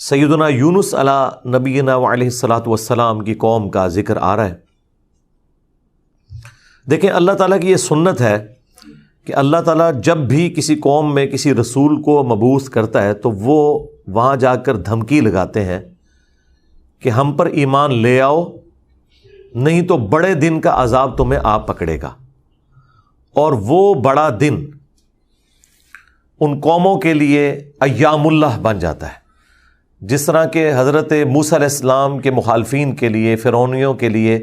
سیدنا یونس علی نبینا علیہ الصلاۃ والسلام کی قوم کا ذکر آ رہا ہے۔ دیکھیں اللہ تعالیٰ کی یہ سنت ہے کہ اللہ تعالیٰ جب بھی کسی قوم میں کسی رسول کو مبعوث کرتا ہے تو وہ وہاں جا کر دھمکی لگاتے ہیں کہ ہم پر ایمان لے آؤ، نہیں تو بڑے دن کا عذاب تمہیں آ پکڑے گا۔ اور وہ بڑا دن ان قوموں کے لیے ایام اللہ بن جاتا ہے، جس طرح کہ حضرت موسیٰ علیہ السلام کے مخالفین کے لیے، فرعونیوں کے لیے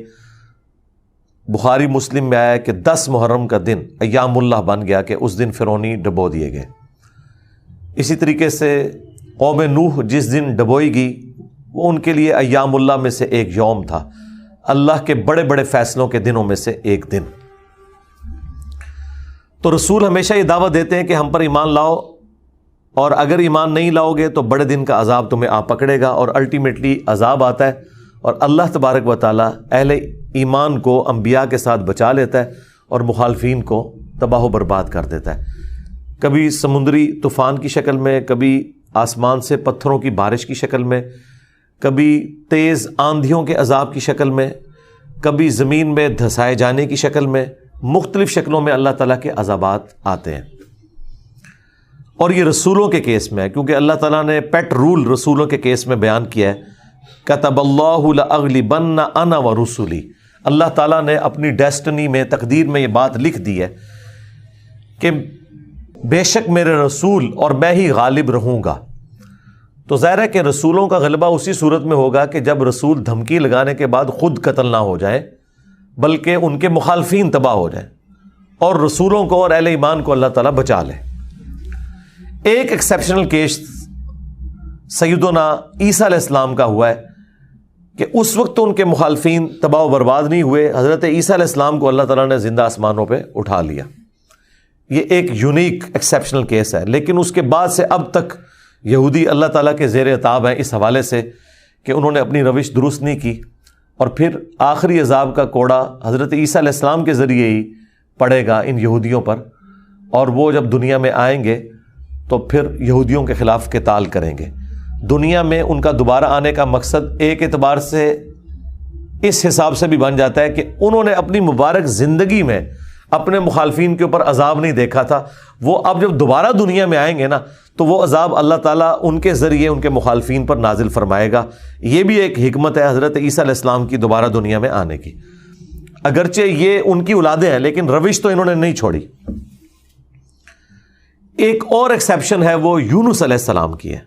بخاری مسلم میں آیا کہ 10 محرم کا دن ایام اللہ بن گیا کہ اس دن فرعونی ڈبو دیے گئے۔ اسی طریقے سے قوم نوح جس دن ڈبوئی گئی وہ ان کے لیے ایام اللہ میں سے ایک یوم تھا، اللہ کے بڑے بڑے فیصلوں کے دنوں میں سے ایک دن۔ تو رسول ہمیشہ یہ دعوت دیتے ہیں کہ ہم پر ایمان لاؤ، اور اگر ایمان نہیں لاؤ گے تو بڑے دن کا عذاب تمہیں آ پکڑے گا، اور الٹیمیٹلی عذاب آتا ہے، اور اللہ تبارک و تعالیٰ اہل ایمان کو انبیاء کے ساتھ بچا لیتا ہے اور مخالفین کو تباہ و برباد کر دیتا ہے، کبھی سمندری طوفان کی شکل میں، کبھی آسمان سے پتھروں کی بارش کی شکل میں، کبھی تیز آندھیوں کے عذاب کی شکل میں، کبھی زمین میں دھسائے جانے کی شکل میں، مختلف شکلوں میں اللہ تعالیٰ کے عذابات آتے ہیں۔ اور یہ رسولوں کے کیس میں ہے، کیونکہ اللہ تعالیٰ نے پیٹ رول رسولوں کے کیس میں بیان کیا ہے، کتب اللہ لأغلبن انا ورسلی۔ اللہ تعالیٰ نے اپنی ڈیسٹنی میں، تقدیر میں یہ بات لکھ دی ہے کہ بے شک میرے رسول اور میں ہی غالب رہوں گا۔ تو ظاہر ہے کہ رسولوں کا غلبہ اسی صورت میں ہوگا کہ جب رسول دھمکی لگانے کے بعد خود قتل نہ ہو جائے، بلکہ ان کے مخالفین تباہ ہو جائیں، اور رسولوں کو اور اہل ایمان کو اللہ تعالیٰ بچا لے۔ ایک ایکسیپشنل کیس سیدنا عیسیٰ علیہ السلام کا ہوا ہے کہ اس وقت تو ان کے مخالفین تباہ و برباد نہیں ہوئے، حضرت عیسیٰ علیہ السلام کو اللہ تعالیٰ نے زندہ آسمانوں پہ اٹھا لیا۔ یہ ایک یونیک ایکسیپشنل کیس ہے، لیکن اس کے بعد سے اب تک یہودی اللہ تعالیٰ کے زیر عتاب ہیں اس حوالے سے کہ انہوں نے اپنی روش درست نہیں کی، اور پھر آخری عذاب کا کوڑا حضرت عیسیٰ علیہ السلام کے ذریعے ہی پڑے گا ان یہودیوں پر، اور وہ جب دنیا میں آئیں گے تو پھر یہودیوں کے خلاف قتال کریں گے۔ دنیا میں ان کا دوبارہ آنے کا مقصد ایک اعتبار سے اس حساب سے بھی بن جاتا ہے کہ انہوں نے اپنی مبارک زندگی میں اپنے مخالفین کے اوپر عذاب نہیں دیکھا تھا، وہ اب جب دوبارہ دنیا میں آئیں گے نا تو وہ عذاب اللہ تعالیٰ ان کے ذریعے ان کے مخالفین پر نازل فرمائے گا۔ یہ بھی ایک حکمت ہے حضرت عیسیٰ علیہ السلام کی دوبارہ دنیا میں آنے کی، اگرچہ یہ ان کی اولادیں ہیں لیکن روش تو انہوں نے نہیں چھوڑی۔ ایک اور ایکسیپشن ہے وہ یونس علیہ السلام کی ہے۔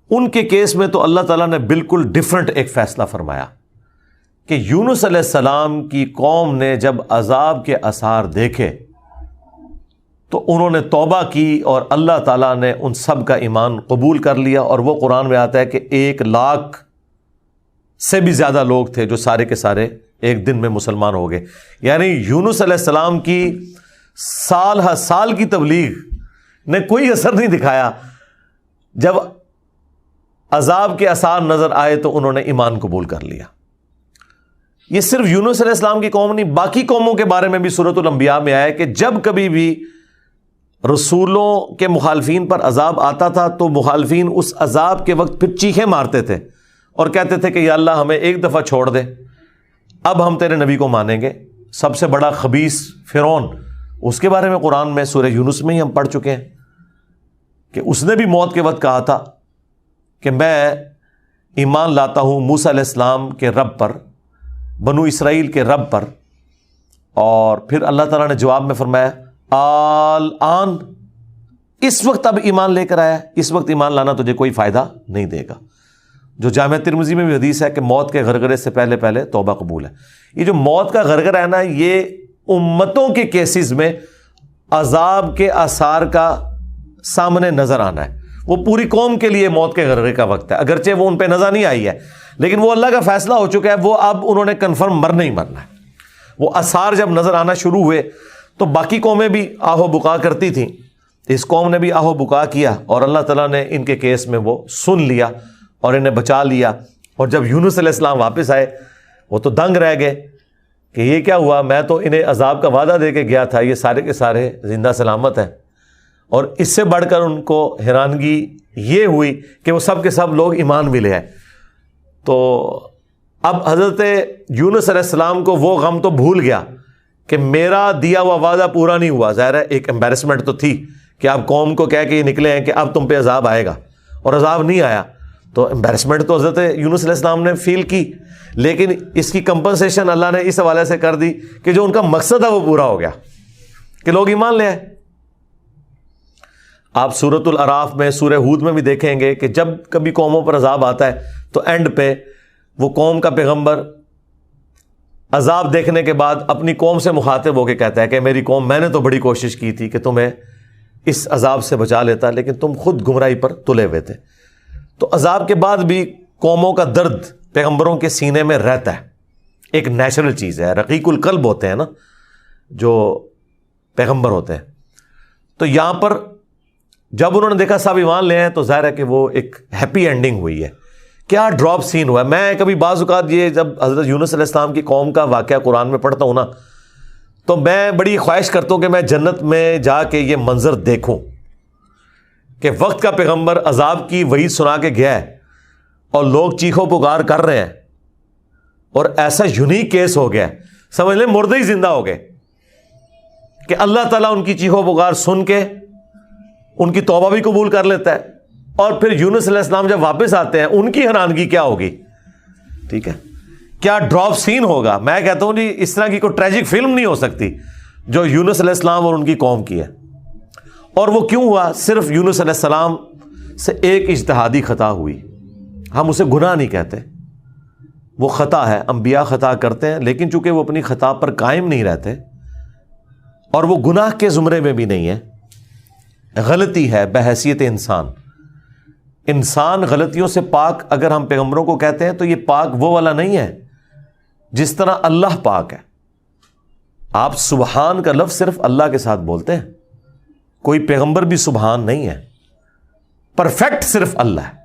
ان کے کیس میں تو اللہ تعالیٰ نے بالکل ڈیفرنٹ ایک فیصلہ فرمایا کہ یونس علیہ السلام کی قوم نے جب عذاب کے آثار دیکھے تو انہوں نے توبہ کی، اور اللہ تعالیٰ نے ان سب کا ایمان قبول کر لیا، اور وہ قرآن میں آتا ہے کہ 1,00,000 سے بھی زیادہ لوگ تھے جو سارے کے سارے ایک دن میں مسلمان ہو گئے۔ یعنی یونس علیہ السلام کی سال ہر سال کی تبلیغ نے کوئی اثر نہیں دکھایا، جب عذاب کے آثار نظر آئے تو انہوں نے ایمان قبول کر لیا۔ یہ صرف یونس علیہ السلام کی قوم نہیں، باقی قوموں کے بارے میں بھی سورۃ الانبیاء میں آیا کہ جب کبھی بھی رسولوں کے مخالفین پر عذاب آتا تھا تو مخالفین اس عذاب کے وقت پھر چیخیں مارتے تھے اور کہتے تھے کہ یا اللہ ہمیں ایک دفعہ چھوڑ دے، اب ہم تیرے نبی کو مانیں گے۔ سب سے بڑا خبیث فرعون، اس کے بارے میں قرآن میں سورہ یونس میں ہی ہم پڑھ چکے ہیں کہ اس نے بھی موت کے وقت کہا تھا کہ میں ایمان لاتا ہوں موسیٰ علیہ السلام کے رب پر، بنو اسرائیل کے رب پر، اور پھر اللہ تعالیٰ نے جواب میں فرمایا آن، اس وقت اب ایمان لے کر آیا، اس وقت ایمان لانا تجھے کوئی فائدہ نہیں دے گا۔ جو جامع ترمذی میں بھی حدیث ہے کہ موت کے غرغرے سے پہلے پہلے توبہ قبول ہے۔ یہ جو موت کا غرغرہ ہے نا، یہ امتوں کے کیسز میں عذاب کے آثار کا سامنے نظر آنا ہے۔ وہ پوری قوم کے لیے موت کے غرغرے کا وقت ہے، اگرچہ وہ ان پہ نظر نہیں آئی ہے، لیکن وہ اللہ کا فیصلہ ہو چکا ہے، وہ اب انہوں نے کنفرم مرنا ہی مرنا ہے۔ وہ آثار جب نظر آنا شروع ہوئے تو باقی قومیں بھی آہو بکا کرتی تھیں، اس قوم نے بھی آہو بکا کیا، اور اللہ تعالیٰ نے ان کے کیس میں وہ سن لیا اور انہیں بچا لیا۔ اور جب یونس علیہ السلام واپس آئے وہ تو دنگ رہ گئے کہ یہ کیا ہوا، میں تو انہیں عذاب کا وعدہ دے کے گیا تھا، یہ سارے کے سارے زندہ سلامت ہیں۔ اور اس سے بڑھ کر ان کو حیرانگی یہ ہوئی کہ وہ سب کے سب لوگ ایمان بھی لے آئے. تو اب حضرت یونس علیہ السلام کو وہ غم تو بھول گیا کہ میرا دیا ہوا وعدہ پورا نہیں ہوا. ظاہر ہے ایک امبیرسمنٹ تو تھی کہ آپ قوم کو کہہ کے یہ نکلے ہیں کہ اب تم پہ عذاب آئے گا, اور عذاب نہیں آیا. تو امبیرسمنٹ تو حضرت یونس علیہ السلام نے فیل کی, لیکن اس کی کمپنسیشن اللہ نے اس حوالے سے کر دی کہ جو ان کا مقصد ہے وہ پورا ہو گیا کہ لوگ ایمان لے آئے. آپ سورۃ الاعراف میں, سورہ ہود میں بھی دیکھیں گے کہ جب کبھی قوموں پر عذاب آتا ہے تو اینڈ پہ وہ قوم کا پیغمبر عذاب دیکھنے کے بعد اپنی قوم سے مخاطب ہو کے کہتا ہے کہ میری قوم, میں نے تو بڑی کوشش کی تھی کہ تمہیں اس عذاب سے بچا لیتا, لیکن تم خود گمراہی پر تلے ہوئے تھے. تو عذاب کے بعد بھی قوموں کا درد پیغمبروں کے سینے میں رہتا ہے, ایک نیچرل چیز ہے. رقیق القلب ہوتے ہیں نا جو پیغمبر ہوتے ہیں. تو یہاں پر جب انہوں نے دیکھا سب ایمان لے ہیں تو ظاہر ہے کہ وہ ایک ہیپی اینڈنگ ہوئی ہے. کیا ڈراپ سین ہوا ہے. میں کبھی بعض اوقات یہ جب حضرت یونس علیہ السلام کی قوم کا واقعہ قرآن میں پڑھتا ہوں نا, تو میں بڑی خواہش کرتا ہوں کہ میں جنت میں جا کے یہ منظر دیکھوں کہ وقت کا پیغمبر عذاب کی وعید سنا کے گیا ہے اور لوگ چیخو پکار کر رہے ہیں, اور ایسا یونیک کیس ہو گیا, سمجھ لیں مردے ہی زندہ ہو گئے, کہ اللہ تعالیٰ ان کی چیخو پکار سن کے ان کی توبہ بھی قبول کر لیتا ہے. اور پھر یونس علیہ السلام جب واپس آتے ہیں ان کی حیرانگی کیا ہوگی. ٹھیک ہے, کیا ڈراپ سین ہوگا. میں کہتا ہوں جی اس طرح کی کوئی ٹریجک فلم نہیں ہو سکتی جو یونس علیہ السلام اور ان کی قوم کی ہے. اور وہ کیوں ہوا؟ صرف یونس علیہ السلام سے ایک اجتہادی خطا ہوئی. ہم اسے گناہ نہیں کہتے, وہ خطا ہے. انبیاء خطا کرتے ہیں, لیکن چونکہ وہ اپنی خطا پر قائم نہیں رہتے اور وہ گناہ کے زمرے میں بھی نہیں ہے, غلطی ہے بحیثیت انسان. انسان غلطیوں سے پاک اگر ہم پیغمبروں کو کہتے ہیں تو یہ پاک وہ والا نہیں ہے جس طرح اللہ پاک ہے. آپ سبحان کا لفظ صرف اللہ کے ساتھ بولتے ہیں, کوئی پیغمبر بھی سبحان نہیں ہے. پرفیکٹ صرف اللہ ہے.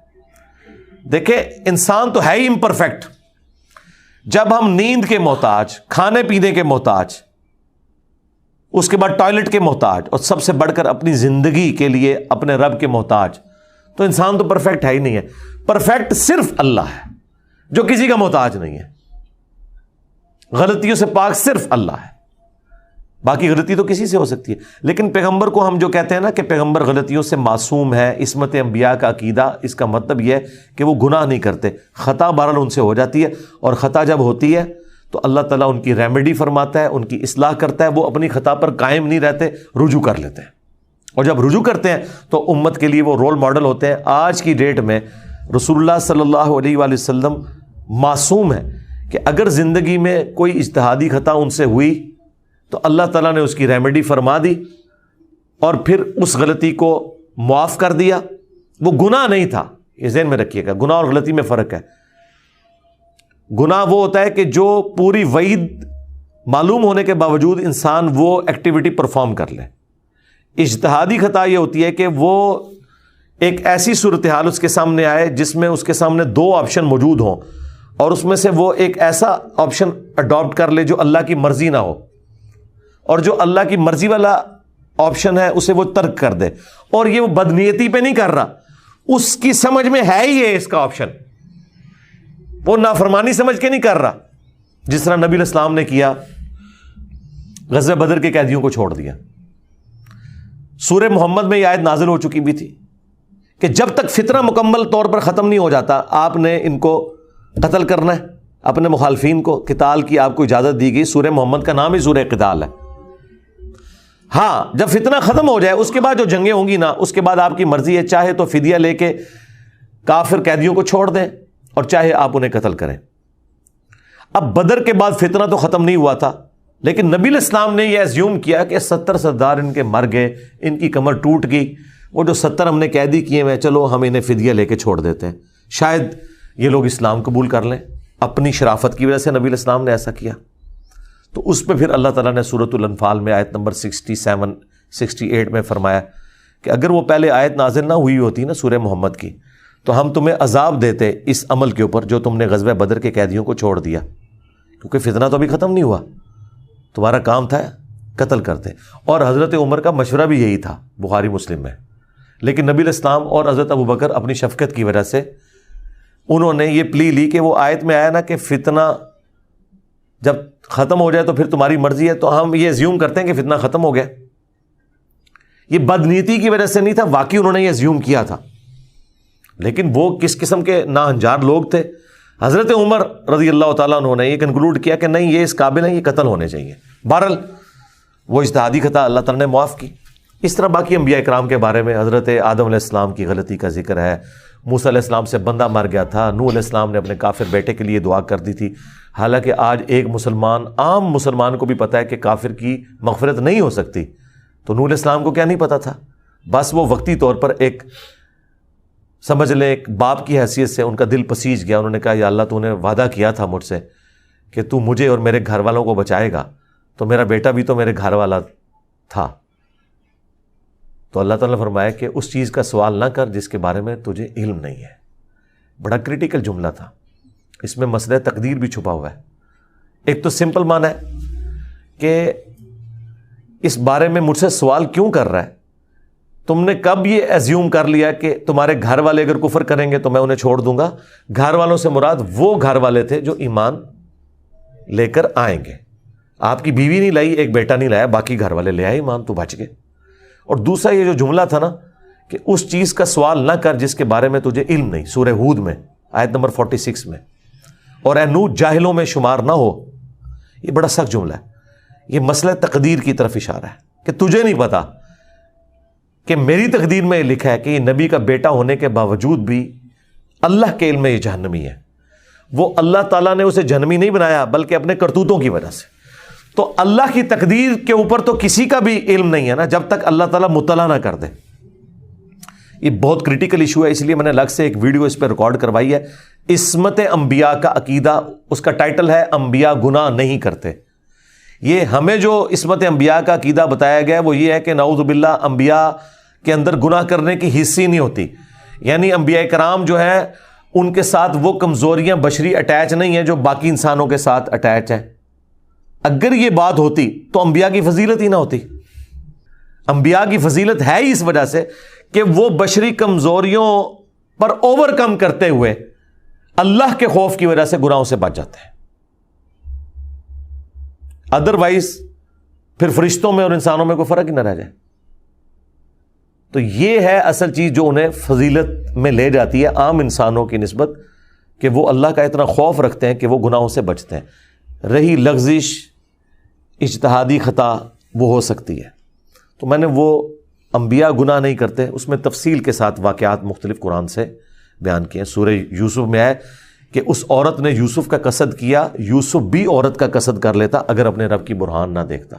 دیکھیں انسان تو ہے ہی امپرفیکٹ. جب ہم نیند کے محتاج, کھانے پینے کے محتاج, اس کے بعد ٹوائلٹ کے محتاج, اور سب سے بڑھ کر اپنی زندگی کے لیے اپنے رب کے محتاج, تو انسان تو پرفیکٹ ہے ہی نہیں ہے. پرفیکٹ صرف اللہ ہے جو کسی کا محتاج نہیں ہے. غلطیوں سے پاک صرف اللہ ہے, باقی غلطی تو کسی سے ہو سکتی ہے. لیکن پیغمبر کو ہم جو کہتے ہیں نا کہ پیغمبر غلطیوں سے معصوم ہے, عصمت انبیاء کا عقیدہ, اس کا مطلب یہ ہے کہ وہ گناہ نہیں کرتے. خطا بہرحال ان سے ہو جاتی ہے, اور خطا جب ہوتی ہے تو اللہ تعالیٰ ان کی ریمیڈی فرماتا ہے, ان کی اصلاح کرتا ہے. وہ اپنی خطا پر قائم نہیں رہتے, رجوع کر لیتے ہیں, اور جب رجوع کرتے ہیں تو امت کے لیے وہ رول ماڈل ہوتے ہیں. آج کی ڈیٹ میں رسول اللہ صلی اللہ علیہ وآلہ وسلم معصوم ہے کہ اگر زندگی میں کوئی اجتہادی خطا ان سے ہوئی تو اللہ تعالیٰ نے اس کی ریمیڈی فرما دی اور پھر اس غلطی کو معاف کر دیا. وہ گناہ نہیں تھا, یہ ذہن میں رکھیے گا. گناہ اور غلطی میں فرق ہے. گناہ وہ ہوتا ہے کہ جو پوری وعید معلوم ہونے کے باوجود انسان وہ ایکٹیویٹی پرفارم کر لے. اجتہادی خطا یہ ہوتی ہے کہ وہ ایک ایسی صورتحال اس کے سامنے آئے جس میں اس کے سامنے دو آپشن موجود ہوں, اور اس میں سے وہ ایک ایسا آپشن اڈاپٹ کر لے جو اللہ کی مرضی نہ ہو, اور جو اللہ کی مرضی والا آپشن ہے اسے وہ ترک کر دے. اور یہ وہ بدنیتی پہ نہیں کر رہا, اس کی سمجھ میں ہے ہی ہے اس کا آپشن, وہ نافرمانی سمجھ کے نہیں کر رہا. جس طرح نبی علیہ السلام نے کیا, غزوہ بدر کے قیدیوں کو چھوڑ دیا. سورہ محمد میں یہ آیت نازل ہو چکی بھی تھی کہ جب تک فتنہ مکمل طور پر ختم نہیں ہو جاتا آپ نے ان کو قتل کرنا ہے, اپنے مخالفین کو. قتال کی آپ کو اجازت دی گئی. سورہ محمد کا نام ہی سورہ قتال ہے. ہاں جب فتنہ ختم ہو جائے اس کے بعد جو جنگیں ہوں گی نا, اس کے بعد آپ کی مرضی ہے, چاہے تو فدیہ لے کے کافر قیدیوں کو چھوڑ دیں اور چاہے آپ انہیں قتل کریں. اب بدر کے بعد فتنہ تو ختم نہیں ہوا تھا, لیکن نبی علیہ السلام نے یہ ایزیوم کیا کہ 70 سردار ان کے مر گئے, ان کی کمر ٹوٹ گئی, وہ جو 70 ہم نے قیدی کیے ہیں چلو ہم انہیں فدیہ لے کے چھوڑ دیتے ہیں, شاید یہ لوگ اسلام قبول کر لیں. اپنی شرافت کی وجہ سے نبی علیہ السلام نے ایسا کیا. تو اس پہ پھر اللہ تعالیٰ نے سورۃ الانفال میں آیت نمبر 67 68 میں فرمایا کہ اگر وہ پہلے آیت نازل نہ ہوئی ہوتی نا سورہ محمد کی, تو ہم تمہیں عذاب دیتے اس عمل کے اوپر جو تم نے غزوہ بدر کے قیدیوں کو چھوڑ دیا, کیونکہ فتنہ تو ابھی ختم نہیں ہوا, تمہارا کام تھا قتل کرتے. اور حضرت عمر کا مشورہ بھی یہی تھا بخاری مسلم میں, لیکن نبی علیہ السلام اور حضرت ابوبکر اپنی شفقت کی وجہ سے انہوں نے یہ پلی لی کہ وہ آیت میں آیا نا کہ فتنہ جب ختم ہو جائے تو پھر تمہاری مرضی ہے، تو ہم یہ زیوم کرتے ہیں کہ فتنہ ختم ہو گیا. یہ بدنیتی کی وجہ سے نہیں تھا، واقعی انہوں نے یہ زیوم کیا تھا. لیکن وہ کس قسم کے ناہنجار لوگ تھے. حضرت عمر رضی اللہ تعالیٰ عنہ نے یہ کنکلوڈ کیا کہ نہیں، یہ اس قابل ہیں، یہ قتل ہونے چاہیے. بہرحال وہ اجتہادی خطا اللہ تعالیٰ نے معاف کی. اس طرح باقی انبیاء کرام کے بارے میں حضرت آدم علیہ السلام کی غلطی کا ذکر ہے. موسیٰ علیہ السلام سے بندہ مر گیا تھا، نوح علیہ السلام نے اپنے کافر بیٹے کے لیے دعا کر دی تھی. حالانکہ آج ایک مسلمان، عام مسلمان کو بھی پتہ ہے کہ کافر کی مغفرت نہیں ہو سکتی. تو نوح علیہ السلام کو کیا نہیں پتا تھا؟ بس وہ وقتی طور پر ایک سمجھ لیں ایک باپ کی حیثیت سے ان کا دل پسیج گیا. انہوں نے کہا یا اللہ تو نے وعدہ کیا تھا مجھ سے کہ تو مجھے اور میرے گھر والوں کو بچائے گا، تو میرا بیٹا بھی تو میرے گھر والا تھا. تو اللہ تعالیٰ نے فرمایا کہ اس چیز کا سوال نہ کر جس کے بارے میں تجھے علم نہیں ہے. بڑا کریٹیکل جملہ تھا، اس میں مسئلہ تقدیر بھی چھپا ہوا ہے. ایک تو سمپل معنی ہے کہ اس بارے میں مجھ سے سوال کیوں کر رہا ہے؟ تم نے کب یہ ایزیوم کر لیا کہ تمہارے گھر والے اگر کفر کریں گے تو میں انہیں چھوڑ دوں گا؟ گھر والوں سے مراد وہ گھر والے تھے جو ایمان لے کر آئیں گے. آپ کی بیوی نہیں لائی، ایک بیٹا نہیں لایا، باقی گھر والے لے آئے ایمان، تو بچ گئے. اور دوسرا یہ جو جملہ تھا نا کہ اس چیز کا سوال نہ کر جس کے بارے میں تجھے علم نہیں، سورہ ہود میں آیت نمبر 46 میں، اور اے نوح جاہلوں میں شمار نہ ہو. یہ بڑا سخت جملہ ہے. یہ مسئلہ تقدیر کی طرف اشارہ ہے کہ تجھے نہیں پتا کہ میری تقدیر میں یہ لکھا ہے کہ یہ نبی کا بیٹا ہونے کے باوجود بھی اللہ کے علم میں یہ جہنمی ہے. وہ اللہ تعالیٰ نے اسے جہنمی نہیں بنایا بلکہ اپنے کرتوتوں کی وجہ سے. تو اللہ کی تقدیر کے اوپر تو کسی کا بھی علم نہیں ہے نا جب تک اللہ تعالیٰ مطلع نہ کر دے. یہ بہت کریٹیکل ایشو ہے، اس لیے میں نے الگ سے ایک ویڈیو اس پہ ریکارڈ کروائی ہے. عصمت انبیاء کا عقیدہ، اس کا ٹائٹل ہے انبیاء گناہ نہیں کرتے. یہ ہمیں جو عصمت انبیاء کا عقیدہ بتایا گیا وہ یہ ہے کہ نعوذ باللہ انبیاء کے اندر گناہ کرنے کی حصی نہیں ہوتی. یعنی انبیاء کرام جو ہے ان کے ساتھ وہ کمزوریاں بشری اٹیچ نہیں ہیں جو باقی انسانوں کے ساتھ اٹیچ ہیں. اگر یہ بات ہوتی تو انبیاء کی فضیلت ہی نہ ہوتی. انبیاء کی فضیلت ہے ہی اس وجہ سے کہ وہ بشری کمزوریوں پر اوور کم کرتے ہوئے اللہ کے خوف کی وجہ سے گناہوں سے بچ جاتے ہیں. ادروائز پھر فرشتوں میں اور انسانوں میں کوئی فرق ہی نہ رہ جائے. تو یہ ہے اصل چیز جو انہیں فضیلت میں لے جاتی ہے عام انسانوں کی نسبت، کہ وہ اللہ کا اتنا خوف رکھتے ہیں کہ وہ گناہوں سے بچتے ہیں. رہی لغزش، اجتہادی خطا، وہ ہو سکتی ہے. تو میں نے وہ انبیاء گناہ نہیں کرتے اس میں تفصیل کے ساتھ واقعات مختلف قرآن سے بیان کیے. سورہ یوسف میں ہے کہ اس عورت نے یوسف کا قصد کیا، یوسف بھی عورت کا قصد کر لیتا اگر اپنے رب کی برہان نہ دیکھتا.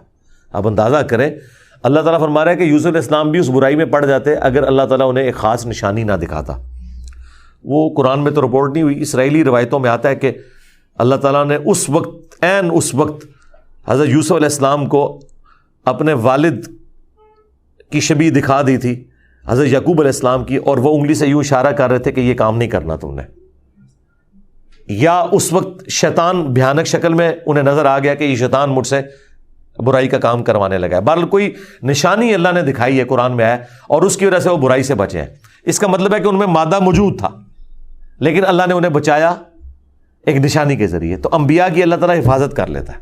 اب اندازہ کریں، اللہ تعالیٰ فرما رہا ہے کہ یوسف علیہ السلام بھی اس برائی میں پڑ جاتے اگر اللہ تعالیٰ انہیں ایک خاص نشانی نہ دکھاتا. وہ قرآن میں تو رپورٹ نہیں ہوئی، اسرائیلی روایتوں میں آتا ہے کہ اللہ تعالیٰ نے اس وقت حضرت یوسف علیہ السلام کو اپنے والد کی شبیہ دکھا دی تھی حضرت یعقوب علیہ السلام کی، اور وہ انگلی سے یوں اشارہ کر رہے تھے کہ یہ کام نہیں کرنا تم نے. یا اس وقت شیطان بھیانک شکل میں انہیں نظر آ گیا کہ یہ شیطان مجھ سے برائی کا کام کروانے لگا ہے. بہرحال کوئی نشانی اللہ نے دکھائی ہے قرآن میں ہے اور اس کی وجہ سے وہ برائی سے بچے ہیں. اس کا مطلب ہے کہ ان میں مادہ موجود تھا لیکن اللہ نے انہیں بچایا ایک نشانی کے ذریعے. تو انبیاء کی اللہ تعالیٰ حفاظت کر لیتا ہے.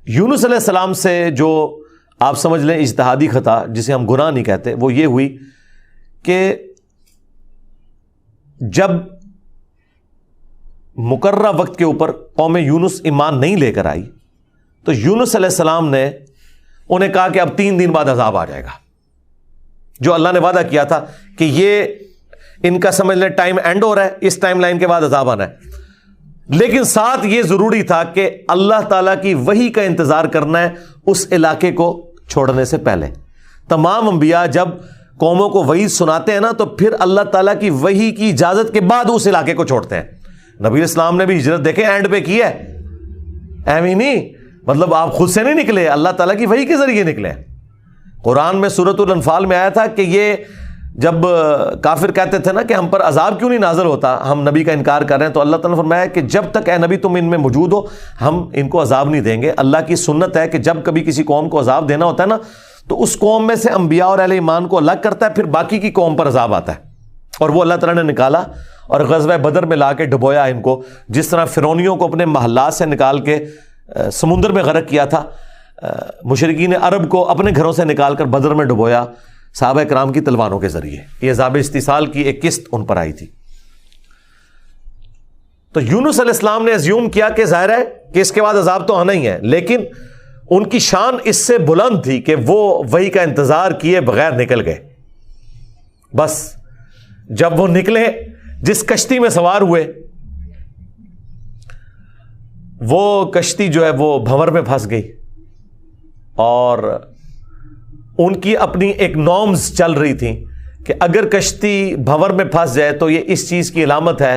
یونس علیہ السلام سے جو آپ سمجھ لیں اجتہادی خطا جسے ہم گناہ نہیں کہتے، وہ یہ ہوئی کہ جب مقررہ وقت کے اوپر قوم یونس ایمان نہیں لے کر آئی تو یونس علیہ السلام نے انہیں کہا کہ اب 3 دن بعد عذاب آ جائے گا. جو اللہ نے وعدہ کیا تھا کہ یہ ان کا سمجھ لیں ٹائم اینڈ ہو رہا ہے، اس ٹائم لائن کے بعد عذاب آنا ہے. لیکن ساتھ یہ ضروری تھا کہ اللہ تعالیٰ کی وحی کا انتظار کرنا ہے اس علاقے کو چھوڑنے سے پہلے. تمام انبیاء جب قوموں کو وحی سناتے ہیں نا تو پھر اللہ تعالیٰ کی وحی کی اجازت کے بعد اس علاقے کو چھوڑتے ہیں. نبی اسلام نے بھی ہجرت دیکھیں اینڈ پہ کی ہے، ایویں نہیں، مطلب آپ خود سے نہیں نکلے، اللہ تعالیٰ کی وحی کے ذریعے نکلے. قرآن میں سورۃ الانفال میں آیا تھا کہ یہ جب کافر کہتے تھے نا کہ ہم پر عذاب کیوں نہیں نازل ہوتا، ہم نبی کا انکار کر رہے ہیں، تو اللہ تعالیٰ نے فرمایا کہ جب تک اے نبی تم ان میں موجود ہو ہم ان کو عذاب نہیں دیں گے. اللہ کی سنت ہے کہ جب کبھی کسی قوم کو عذاب دینا ہوتا ہے نا تو اس قوم میں سے انبیاء اور اہل ایمان کو الگ کرتا ہے، پھر باقی کی قوم پر عذاب آتا ہے، اور وہ اللہ تعالیٰ نے نکالا اور غزوہ بدر میں لا کے ڈبویا ان کو، جس طرح فرعونیوں کو اپنے محلات سے نکال کے سمندر میں غرق کیا تھا، مشرکین عرب کو اپنے گھروں سے نکال کر بدر میں ڈبویا صحابہ کرام کی تلواروں کے ذریعے۔ یہ عذاب استیصال کی ایک قسط ان پر آئی تھی۔ تو یونس علیہ السلام نے ازیوم کیا کہ ظاہر ہے کہ اس کے بعد عذاب تو آنا ہی ہے، لیکن ان کی شان اس سے بلند تھی کہ وہ وحی کا انتظار کیے بغیر نکل گئے۔ بس جب وہ نکلے، جس کشتی میں سوار ہوئے، وہ کشتی جو ہے وہ بھنور میں پھنس گئی، اور ان کی اپنی ایک نارمز چل رہی تھیں کہ اگر کشتی بھنور میں پھنس جائے تو یہ اس چیز کی علامت ہے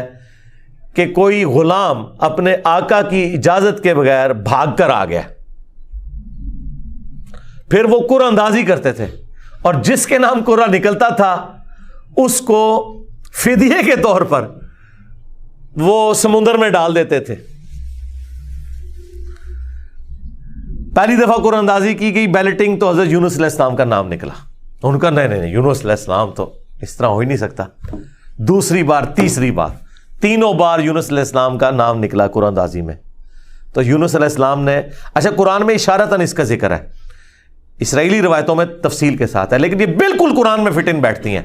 کہ کوئی غلام اپنے آقا کی اجازت کے بغیر بھاگ کر آ گیا۔ پھر وہ قرعہ اندازی کرتے تھے، اور جس کے نام قرعہ نکلتا تھا اس کو فدیے کے طور پر وہ سمندر میں ڈال دیتے تھے۔ پہلی دفعہ قرعہ اندازی کی گئی، بیلٹنگ، تو حضرت یونس علیہ السلام کا نام نکلا۔ ان کا نہیں یونس علیہ السلام تو اس طرح ہو ہی نہیں سکتا۔ دوسری بار، تیسری بار، تینوں بار یونس علیہ السلام کا نام نکلا قرعہ اندازی میں۔ تو یونس علیہ السلام نے، اچھا قرآن میں اشارتاً اس کا ذکر ہے، اسرائیلی روایتوں میں تفصیل کے ساتھ ہے، لیکن یہ بالکل قرآن میں فٹ ان بیٹھتی ہیں۔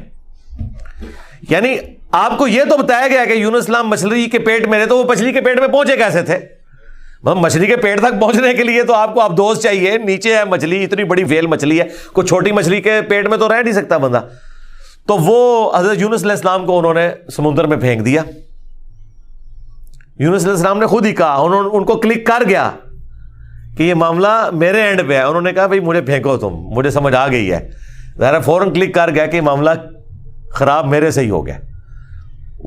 یعنی آپ کو یہ تو بتایا گیا کہ یونس السلام مچھلی کے پیٹ میں رہے، تو وہ مچھلی کے پیٹ میں پہنچے کیسے تھے؟ مچھلی کے پیٹ تک پہنچنے کے لیے تو آپ کو ابدوز چاہیے، نیچے ہے مچھلی، اتنی بڑی ویل مچھلی ہے، کوئی چھوٹی مچھلی کے پیٹ میں تو رہ نہیں سکتا بندہ۔ تو وہ حضرت یونس علیہ السلام کو انہوں نے سمندر میں پھینک دیا۔ یونس علیہ السلام نے خود ہی کہا، ان کو کلک کر گیا کہ یہ معاملہ میرے اینڈ پہ ہے۔ انہوں نے کہا بھائی مجھے پھینکو، تم، مجھے سمجھ آ گئی ہے، ظاہر فوراً کلک کر گیا کہ یہ معاملہ خراب میرے سے ہی ہو گیا۔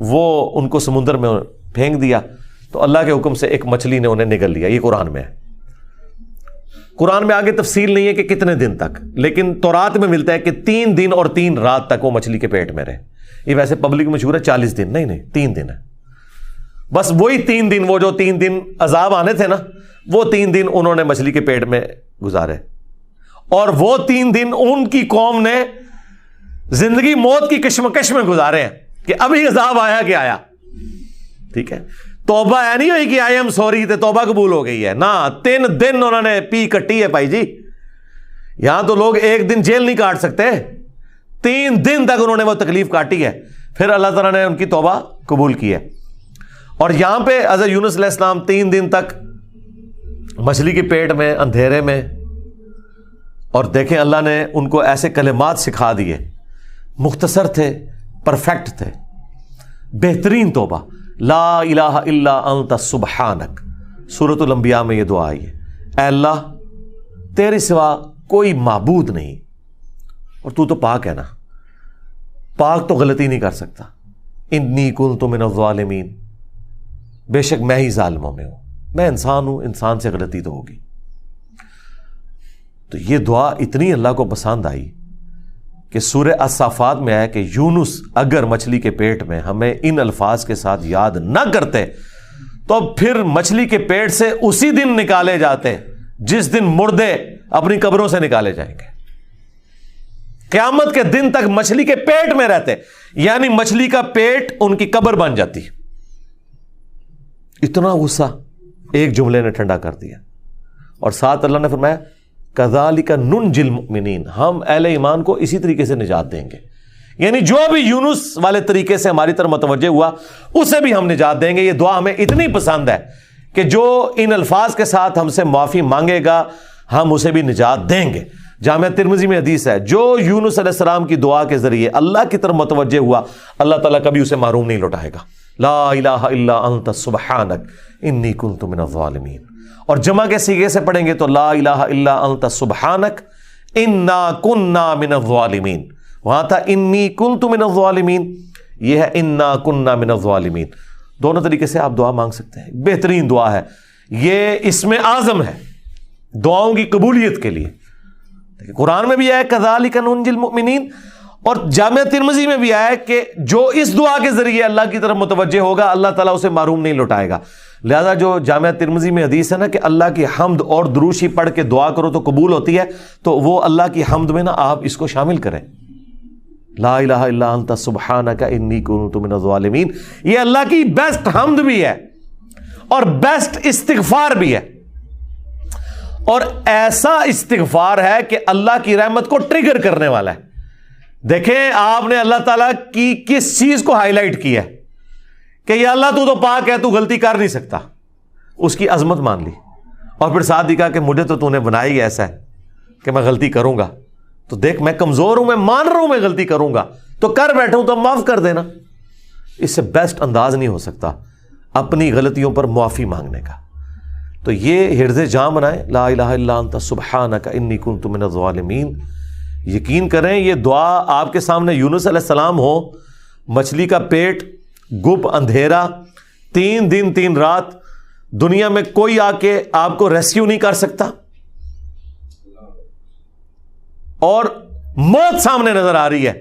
وہ ان کو سمندر میں پھینک دیا، تو اللہ کے حکم سے ایک مچھلی نے انہیں نگل لیا۔ یہ قرآن میں ہے، قرآن میں آگے تفصیل نہیں ہے کہ کتنے دن تک، لیکن تورات میں ملتا ہے کہ 3 دن اور 3 رات تک وہ مچھلی کے پیٹ میں رہے۔ یہ ویسے پبلک مشہور ہے 40 دن، نہیں 3 دن ہے، بس وہی 3 دن، وہ جو 3 دن عذاب آنے تھے نا، وہ 3 دن انہوں نے مچھلی کے پیٹ میں گزارے، اور وہ 3 دن ان کی قوم نے زندگی موت کی کشمکش میں گزارے ہیں کہ ابھی عذاب آیا کہ آیا۔ ٹھیک ہے، توبہ ہے نہیں ہوئی کہ آئی ایم سوری تے توبہ قبول ہو گئی ہے، نہ 3 دن انہوں نے پی کٹی ہے بھائی جی۔ یہاں تو لوگ 1 دن جیل نہیں کاٹ سکتے، 3 دن تک انہوں نے وہ تکلیف کاٹی ہے، پھر اللہ تعالیٰ نے ان کی توبہ قبول کی ہے۔ اور یہاں پہ حضرت یونس علیہ السلام 3 دن تک مچھلی کے پیٹ میں، اندھیرے میں، اور دیکھیں اللہ نے ان کو ایسے کلمات سکھا دیے، مختصر تھے، پرفیکٹ تھے، بہترین توبہ، لا الہ الا انت سبحانک۔ سورۃ الانبیاء میں یہ دعا آئی ہے، اے اللہ تیرے سوا کوئی معبود نہیں، اور تو پاک ہے نا، پاک تو غلطی نہیں کر سکتا، انی کنت من الظالمین، بے شک میں ہی ظالموں میں ہوں، میں انسان ہوں، انسان سے غلطی تو ہوگی۔ تو یہ دعا اتنی اللہ کو پسند آئی کہ سورہ الصافات میں ہے کہ یونس اگر مچھلی کے پیٹ میں ہمیں ان الفاظ کے ساتھ یاد نہ کرتے تو پھر مچھلی کے پیٹ سے اسی دن نکالے جاتے جس دن مردے اپنی قبروں سے نکالے جائیں گے، قیامت کے دن تک مچھلی کے پیٹ میں رہتے، یعنی مچھلی کا پیٹ ان کی قبر بن جاتی۔ اتنا غصہ ایک جملے نے ٹھنڈا کر دیا، اور ساتھ اللہ نے فرمایا کذالک ننجی المؤمنین، ہم اہل ایمان کو اسی طریقے سے نجات دیں گے، یعنی جو بھی یونس والے طریقے سے ہماری طرف متوجہ ہوا اسے بھی ہم نجات دیں گے۔ یہ دعا ہمیں اتنی پسند ہے کہ جو ان الفاظ کے ساتھ ہم سے معافی مانگے گا ہم اسے بھی نجات دیں گے۔ جامعہ ترمذی میں حدیث ہے، جو یونس علیہ السلام کی دعا کے ذریعے اللہ کی طرف متوجہ ہوا اللہ تعالیٰ کبھی اسے محروم نہیں لوٹائے گا۔ لا الہ الا انت سبحانک انی کنت من الظالمین، اور جمع کے صیغے سے پڑھیں گے تو لا الہ الا انت سبحانک انا کننا من الظالمین، وہاں تھا انی کنت من الظالمین، یہ ہے انا کننا من الظالمین۔ دونوں طریقے سے آپ دعا مانگ سکتے ہیں، بہترین دعا ہے یہ، اسم اعظم ہے دعاؤں کی قبولیت کے لیے۔ قرآن میں بھی ہے کذالک ننجی المؤمنین، اور جامعہ ترمذی میں بھی آیا ہے کہ جو اس دعا کے ذریعے اللہ کی طرف متوجہ ہوگا اللہ تعالیٰ اسے محروم نہیں لوٹائے گا. لہذا جو جامعہ ترمذی میں حدیث ہے نا کہ اللہ کی حمد اور دروشی پڑھ کے دعا کرو تو قبول ہوتی ہے, تو وہ اللہ کی حمد میں نا آپ اس کو شامل کریں, لا الہ الا انت سبحانک انی کنت من الظالمین. یہ اللہ کی بیسٹ حمد بھی ہے اور بیسٹ استغفار بھی ہے, اور ایسا استغفار ہے کہ اللہ کی رحمت کو ٹریگر کرنے والا ہے. دیکھیں آپ نے اللہ تعالیٰ کی کس چیز کو ہائی لائٹ کی ہے کہ یا اللہ تو پاک ہے, تو غلطی کر نہیں سکتا, اس کی عظمت مان لی, اور پھر ساتھ ہی کہا کہ مجھے تو نے بنایا ہی ایسا ہے کہ میں غلطی کروں گا, تو دیکھ میں کمزور ہوں, میں مان رہا ہوں میں غلطی کروں گا, تو کر بیٹھا ہوں تو معاف کر دینا. اس سے بیسٹ انداز نہیں ہو سکتا اپنی غلطیوں پر معافی مانگنے کا. تو یہ حرز جاں بنائیں, لا الہ الا انت سبحانک انی کنت من الظالمین. یقین کریں یہ دعا آپ کے سامنے یونس علیہ السلام ہو, مچھلی کا پیٹ, گپ اندھیرا, 3 دن 3 رات, دنیا میں کوئی آ کے آپ کو ریسکیو نہیں کر سکتا, اور موت سامنے نظر آ رہی ہے.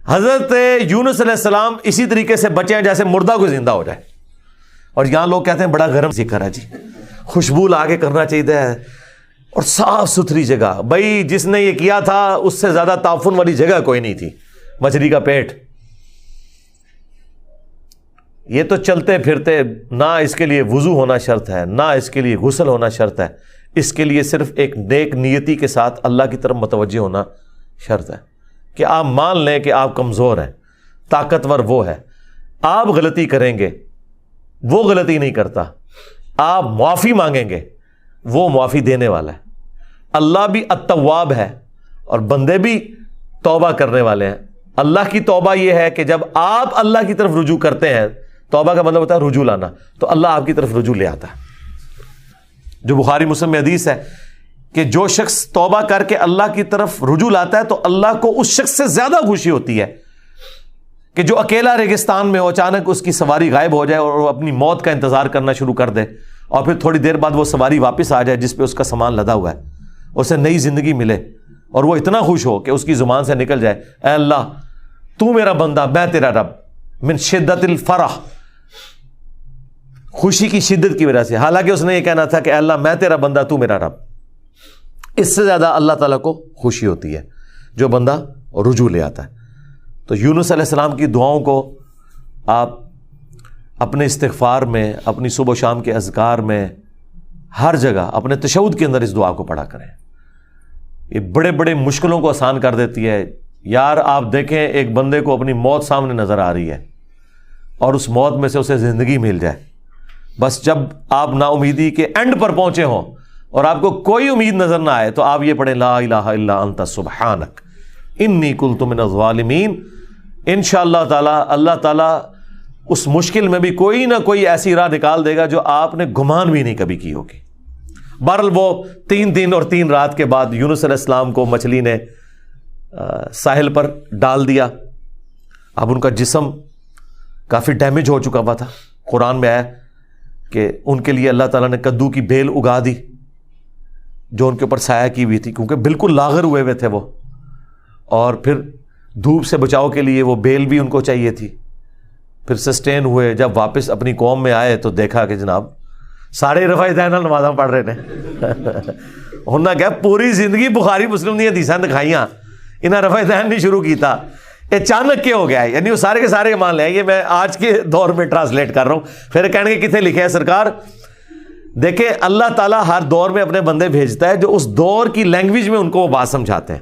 حضرت یونس علیہ السلام اسی طریقے سے بچے ہیں جیسے مردہ کو زندہ ہو جائے. اور یہاں لوگ کہتے ہیں بڑا گرم ذکر ہے جی, خوشبو لا کے کرنا چاہیے اور صاف ستھری جگہ. بھائی جس نے یہ کیا تھا اس سے زیادہ تعفن والی جگہ کوئی نہیں تھی, مچھلی کا پیٹ. یہ تو چلتے پھرتے, نہ اس کے لیے وضو ہونا شرط ہے, نہ اس کے لیے غسل ہونا شرط ہے, اس کے لیے صرف ایک نیک نیتی کے ساتھ اللہ کی طرف متوجہ ہونا شرط ہے کہ آپ مان لیں کہ آپ کمزور ہیں, طاقتور وہ ہے, آپ غلطی کریں گے وہ غلطی نہیں کرتا, آپ معافی مانگیں گے وہ معافی دینے والا ہے. اللہ بھی التواب ہے اور بندے بھی توبہ کرنے والے ہیں. اللہ کی توبہ یہ ہے کہ جب آپ اللہ کی طرف رجوع کرتے ہیں, توبہ کا مطلب ہوتا ہے رجوع لانا, تو اللہ آپ کی طرف رجوع لے آتا ہے. جو بخاری مسلم میں حدیث ہے کہ جو شخص توبہ کر کے اللہ کی طرف رجوع لاتا ہے تو اللہ کو اس شخص سے زیادہ خوشی ہوتی ہے کہ جو اکیلا ریگستان میں ہو, اچانک اس کی سواری غائب ہو جائے اور وہ اپنی موت کا انتظار کرنا شروع کر دے, اور پھر تھوڑی دیر بعد وہ سواری واپس آ جائے جس پہ اس کا سامان لدا ہوا ہے, اسے نئی زندگی ملے, اور وہ اتنا خوش ہو کہ اس کی زبان سے نکل جائے اے اللہ تو میرا بندہ میں تیرا رب, من شدت الفرح, خوشی کی شدت کی وجہ سے. حالانکہ اس نے یہ کہنا تھا کہ اے اللہ میں تیرا بندہ تو میرا رب. اس سے زیادہ اللہ تعالیٰ کو خوشی ہوتی ہے جو بندہ رجوع لے آتا ہے. تو یونس علیہ السلام کی دعاؤں کو آپ اپنے استغفار میں, اپنی صبح و شام کے اذکار میں, ہر جگہ اپنے تشہد کے اندر اس دعا کو پڑھا کریں. یہ بڑے بڑے مشکلوں کو آسان کر دیتی ہے. یار آپ دیکھیں ایک بندے کو اپنی موت سامنے نظر آ رہی ہے اور اس موت میں سے اسے زندگی مل جائے, بس جب آپ نا امیدی کے اینڈ پر پہنچے ہوں اور آپ کو کوئی امید نظر نہ آئے تو آپ یہ پڑھیں لا الہ الا انت سبحانک انی کنت من الظالمین. انشاءاللہ تعالی اللہ تعالیٰ اس مشکل میں بھی کوئی نہ کوئی ایسی راہ نکال دے گا جو آپ نے گمان بھی نہیں کبھی کی ہوگی. بہرحال وہ 3 دن اور 3 رات کے بعد یونس علیہ السلام کو مچھلی نے ساحل پر ڈال دیا. اب ان کا جسم کافی ڈیمیج ہو چکا ہوا تھا. قرآن میں آیا کہ ان کے لیے اللہ تعالیٰ نے کدو کی بیل اگا دی جو ان کے اوپر سایہ کی ہوئی تھی, کیونکہ بالکل لاغر ہوئے ہوئے تھے وہ, اور پھر دھوپ سے بچاؤ کے لیے وہ بیل بھی ان کو چاہیے تھی. پھر سسٹین ہوئے, جب واپس اپنی قوم میں آئے تو دیکھا کہ جناب سارے رفع دین نمازاں پڑھ رہے ہیں. انہوں نے کہا پوری زندگی بخاری مسلم دی حدیثاں دکھائیاں, انہیں رفع دین نہیں شروع کیتا, اچانک کیا ہو گیا ہے. یعنی وہ سارے کے سارے مان لیں. یہ میں آج کے دور میں ٹرانسلیٹ کر رہا ہوں. پھر کہنے کے کتنے لکھے ہیں سرکار. دیکھیں اللہ تعالیٰ ہر دور میں اپنے بندے بھیجتا ہے جو اس دور کی لینگویج میں ان کو وہ بات سمجھاتے ہیں.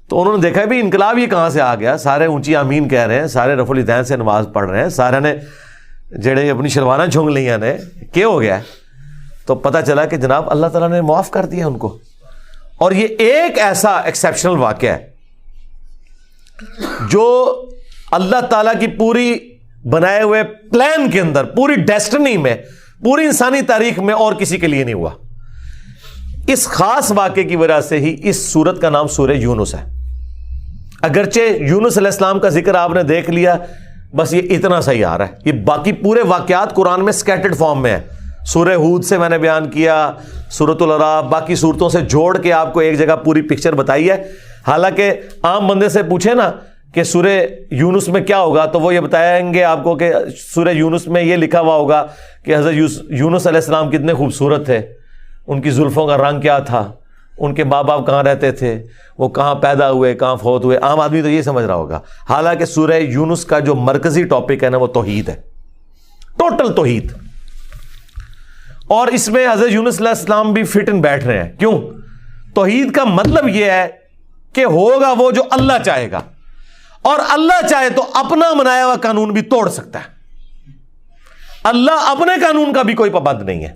تو انہوں نے دیکھا بھی انقلاب یہ کہاں سے آ گیا, سارے اونچی آمین کہہ رہے ہیں, سارے رفع الیدین سے نماز پڑھ رہے ہیں, سارے نے جڑے اپنی شلواریں جھونگ لیاں نے, کیا ہو گیا ہے. تو پتہ چلا کہ جناب اللہ تعالیٰ نے معاف کر دیا ان کو. اور یہ ایک ایسا ایکسیپشنل واقعہ ہے جو اللہ تعالیٰ کی پوری بنائے ہوئے پلان کے اندر, پوری ڈیسٹنی میں, پوری انسانی تاریخ میں اور کسی کے لیے نہیں ہوا. اس خاص واقعے کی وجہ سے ہی اس سورت کا نام سورہ یونس ہے. اگرچہ یونس علیہ السلام کا ذکر آپ نے دیکھ لیا, بس یہ اتنا صحیح آ رہا ہے. یہ باقی پورے واقعات قرآن میں سکیٹرڈ فارم میں ہے. سورہ ہود سے میں نے بیان کیا, سورۃ الاعراف, باقی صورتوں سے جوڑ کے آپ کو ایک جگہ پوری پکچر بتائی ہے, حالانکہ عام بندے سے پوچھے نا کہ سورہ یونس میں کیا ہوگا تو وہ یہ بتائیں گے آپ کو کہ سورہ یونس میں یہ لکھا ہوا ہوگا کہ حضرت یونس علیہ السلام کتنے خوبصورت تھے، ان کی زلفوں کا رنگ کیا تھا، ان کے ماں باپ کہاں رہتے تھے، وہ کہاں پیدا ہوئے، کہاں فوت ہوئے. عام آدمی تو یہ سمجھ رہا ہوگا. حالانکہ سورہ یونس کا جو مرکزی ٹاپک ہے نا وہ توحید ہے، ٹوٹل توحید. اور اس میں حضرت یونس علیہ السلام بھی فٹ ان بیٹھ رہے ہیں. کیوں؟ توحید کا مطلب یہ ہے کہ ہوگا وہ جو اللہ چاہے گا، اور اللہ چاہے تو اپنا بنایا ہوا قانون بھی توڑ سکتا ہے. اللہ اپنے قانون کا بھی کوئی پابند نہیں ہے.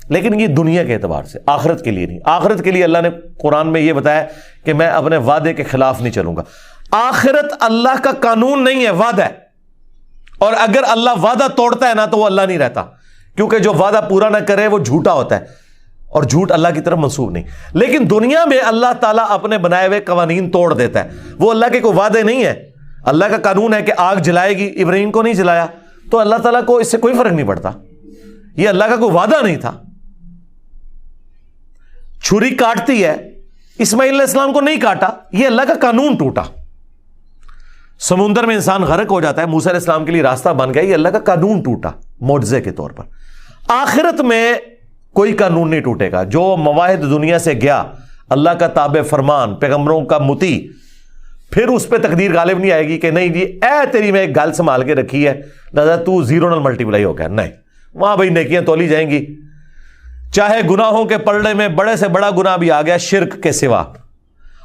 لیکن یہ دنیا کے اعتبار سے، آخرت کے لیے نہیں. آخرت کے لیے اللہ نے قرآن میں یہ بتایا کہ میں اپنے وعدے کے خلاف نہیں چلوں گا. آخرت اللہ کا قانون نہیں ہے، وعدہ ہے. اور اگر اللہ وعدہ توڑتا ہے نا تو وہ اللہ نہیں رہتا، کیونکہ جو وعدہ پورا نہ کرے وہ جھوٹا ہوتا ہے، اور جھوٹ اللہ کی طرف منسوب نہیں. لیکن دنیا میں اللہ تعالیٰ اپنے بنائے ہوئے قوانین توڑ دیتا ہے. وہ اللہ کے کوئی وعدے نہیں ہے. اللہ کا قانون ہے کہ آگ جلائے گی، ابراہیم کو نہیں جلایا، تو اللہ تعالیٰ کو اس سے کوئی فرق نہیں پڑتا. یہ اللہ کا کوئی وعدہ نہیں تھا. چھری کاٹتی ہے، اسماعیل علیہ السلام کو نہیں کاٹا، یہ اللہ کا قانون ٹوٹا. سمندر میں انسان غرق ہو جاتا ہے، موسیٰ علیہ السلام کے لیے راستہ بن گیا، یہ اللہ کا قانون ٹوٹا معجزے کے طور پر. آخرت میں کوئی قانون نہیں ٹوٹے گا. جو مواہد دنیا سے گیا، اللہ کا تابع فرمان، پیغمبروں کا مطیع، پھر اس پہ تقدیر غالب نہیں آئے گی کہ نہیں جی اے تیری میں ایک گل سنبھال کے رکھی ہے لہذا تو زیرو نل ملٹیپلائی ہو گیا. نہیں، وہاں بھائی نیکیاں تولی جائیں گی. چاہے گناہوں کے پلڑے میں بڑے سے بڑا گناہ بھی آ گیا شرک کے سوا،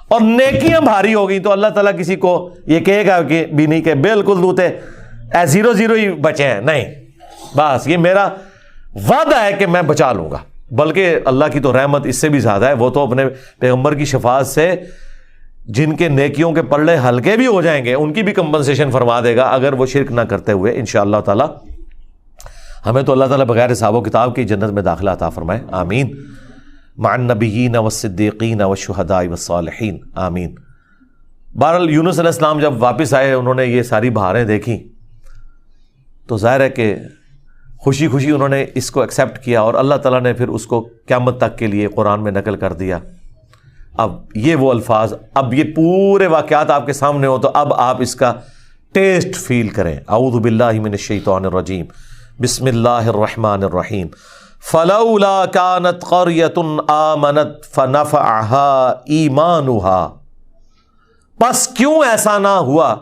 اور نیکیاں بھاری ہو گئی، تو اللہ تعالیٰ کسی کو یہ کہے گا کہ بھی نہیں کہ بالکل دوتے اے زیرو زیرو ہی بچے ہیں. نہیں، بس یہ میرا وعدہ ہے کہ میں بچا لوں گا. بلکہ اللہ کی تو رحمت اس سے بھی زیادہ ہے. وہ تو اپنے پیغمبر کی شفاعت سے جن کے نیکیوں کے پلڑے ہلکے بھی ہو جائیں گے ان کی بھی کمپنسیشن فرما دے گا، اگر وہ شرک نہ کرتے ہوئے. انشاءاللہ تعالی ہمیں تو اللہ تعالیٰ بغیر حساب و کتاب کی جنت میں داخلہ عطا فرمائے. آمین. مع النبیین والصدیقین والشہداء والصالحین. آمین. بہرحال یونس علیہ السلام جب واپس آئے، انہوں نے یہ ساری بہاریں دیکھی تو ظاہر ہے کہ خوشی خوشی انہوں نے اس کو ایکسیپٹ کیا، اور اللہ تعالیٰ نے پھر اس کو قیامت تک کے لیے قرآن میں نقل کر دیا. اب یہ وہ الفاظ، اب یہ پورے واقعات آپ کے سامنے ہو تو اب آپ اس کا ٹیسٹ فیل کریں. اعوذ باللہ من الشیطان الرجیم، بسم اللہ الرحمن الرحیم. فلولا كانت قرية آمنت فنفعها ایمانها، پس کیوں ایسا نہ ہوا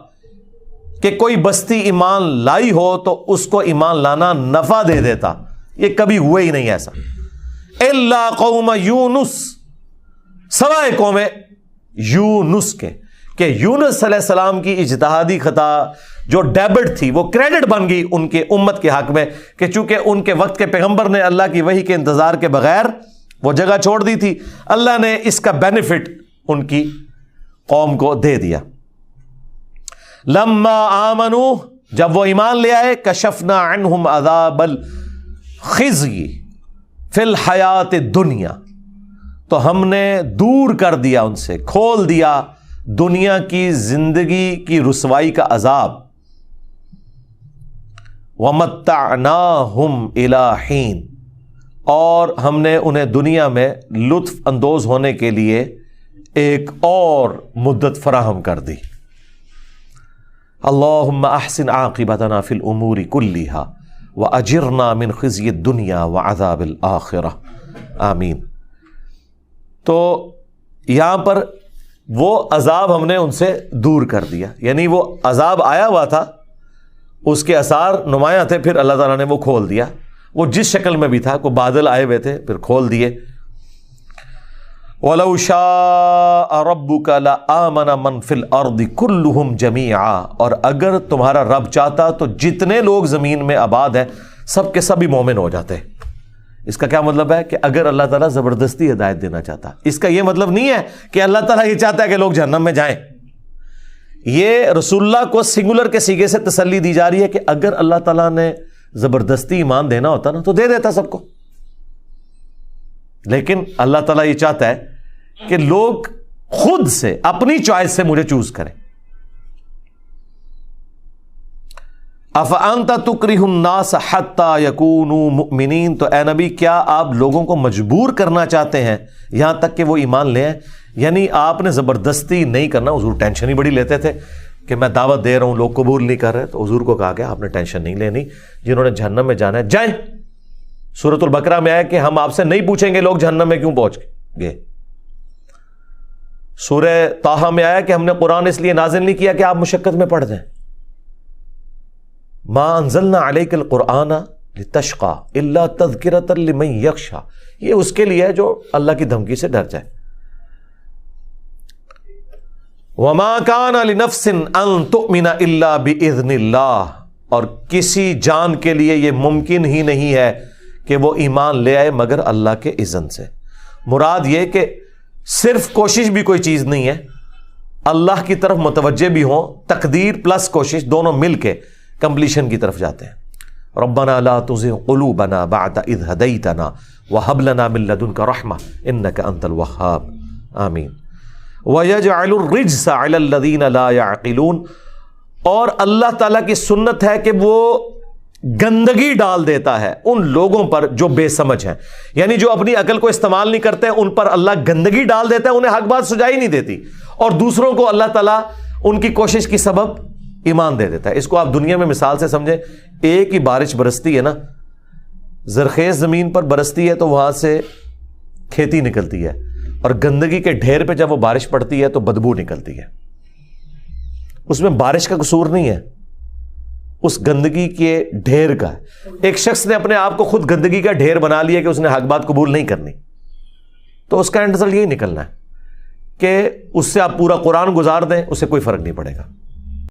کہ کوئی بستی ایمان لائی ہو تو اس کو ایمان لانا نفع دے دیتا. یہ کبھی ہوا ہی نہیں ایسا. الا قوم یونس، سوائے قوم یونس کے، کہ یونس علیہ السلام کی اجتہادی خطا جو ڈیبٹ تھی وہ کریڈٹ بن گئی ان کے امت کے حق میں، کہ چونکہ ان کے وقت کے پیغمبر نے اللہ کی وحی کے انتظار کے بغیر وہ جگہ چھوڑ دی تھی، اللہ نے اس کا بینیفٹ ان کی قوم کو دے دیا. لما آمنوا، جب وہ ایمان لے آئے، کشفنا عنہم عذاب الخزی فی الحیات الدنیا، تو ہم نے دور کر دیا ان سے، کھول دیا دنیا کی زندگی کی رسوائی کا عذاب. وَمَتَّعْنَاهُمْ إِلَىٰ حِينٍ، اور ہم نے انہیں دنیا میں لطف اندوز ہونے کے لیے ایک اور مدت فراہم کر دی. اللہم احسن عاقبتنا فی الامور کلیہا واجرنا من خزی الدنیا وعذاب الآخرہ. آمین. تو یہاں پر وہ عذاب ہم نے ان سے دور کر دیا، یعنی وہ عذاب آیا ہوا تھا، اس کے آثار نمایاں تھے، پھر اللہ تعالیٰ نے وہ کھول دیا. وہ جس شکل میں بھی تھا، کوئی بادل آئے ہوئے تھے پھر کھول دیے. وَلَوْ شَاءَ رَبُّكَ لَآمَنَ مَنْ فِي الْأَرْضِ كُلُّهُمْ جَمِيعًا، اور اگر تمہارا رب چاہتا تو جتنے لوگ زمین میں آباد ہیں سب کے سب ہی مومن ہو جاتے. اس کا کیا مطلب ہے کہ اگر اللہ تعالیٰ زبردستی ہدایت دینا چاہتا، اس کا یہ مطلب نہیں ہے کہ اللہ تعالیٰ یہ چاہتا ہے کہ لوگ جہنم میں جائیں. یہ رسول اللہ کو سنگولر کے سیغے سے تسلی دی جا رہی ہے کہ اگر اللہ تعالیٰ نے زبردستی ایمان دینا ہوتا نا تو دے دیتا سب کو، لیکن اللہ تعالیٰ یہ چاہتا ہے کہ لوگ خود سے اپنی چوائس سے مجھے چوز کریں. افانت تکرہ الناس حتی یکونوا مؤمنین، تو اے نبی کیا آپ لوگوں کو مجبور کرنا چاہتے ہیں یہاں تک کہ وہ ایمان لیں؟ یعنی آپ نے زبردستی نہیں کرنا. حضور ٹینشن ہی بڑی لیتے تھے کہ میں دعوت دے رہا ہوں لوگ قبول نہیں کر رہے, تو حضور کو کہا کہ آپ نے ٹینشن نہیں لینی, جنہوں نے جہنم میں جانا ہے جائیں. سورۃ البقرہ میں آیا کہ ہم آپ سے نہیں پوچھیں گے لوگ جہنم میں کیوں پہنچ گئے. سورہ طٰہٰ میں آیا کہ ہم نے قرآن اس لیے نازل نہیں کیا کہ آپ مشقت میں پڑھ دیں. ما انزلنا علیک القرآن لتشقى الا تذکرۃ لمن یخشی, یہ اس کے لیے ہے جو اللہ کی دھمکی سے ڈر جائے. وما کان لنفس ان تؤمن الا باذن اللہ, اور کسی جان کے لیے یہ ممکن ہی نہیں ہے کہ وہ ایمان لے آئے مگر اللہ کے اذن سے. مراد یہ کہ صرف کوشش بھی کوئی چیز نہیں ہے, اللہ کی طرف متوجہ بھی ہوں, تقدیر پلس کوشش دونوں مل کے کمپلیشن کی طرف جاتے ہیں. ربنا لا تزغ قلوبنا بعد اذ ہدیتنا وہب لنا من لدنک رحمہ انک انت الوہاب آمین. وَيَجْعَلُ الرِّجْسَ عَلَى الَّذِينَ لَا يَعْقِلُونَ, اور اللہ تعالیٰ کی سنت ہے کہ وہ گندگی ڈال دیتا ہے ان لوگوں پر جو بے سمجھ ہیں, یعنی جو اپنی عقل کو استعمال نہیں کرتے ان پر اللہ گندگی ڈال دیتا ہے, انہیں حق بات سجائی نہیں دیتی, اور دوسروں کو اللہ تعالیٰ ان کی کوشش کی سبب ایمان دے دیتا ہے. اس کو آپ دنیا میں مثال سے سمجھیں, ایک ہی بارش برستی ہے نا, زرخیز زمین پر برستی ہے تو وہاں سے کھیتی نکلتی ہے, اور گندگی کے ڈھیر پہ جب وہ بارش پڑتی ہے تو بدبو نکلتی ہے. اس میں بارش کا قصور نہیں ہے, اس گندگی کے ڈھیر کا ہے. ایک شخص نے اپنے آپ کو خود گندگی کا ڈھیر بنا لیا کہ اس نے حق بات قبول نہیں کرنی, تو اس کا اینڈ رزلٹ یہی نکلنا ہے کہ اس سے آپ پورا قرآن گزار دیں, اس سے کوئی فرق نہیں پڑے گا.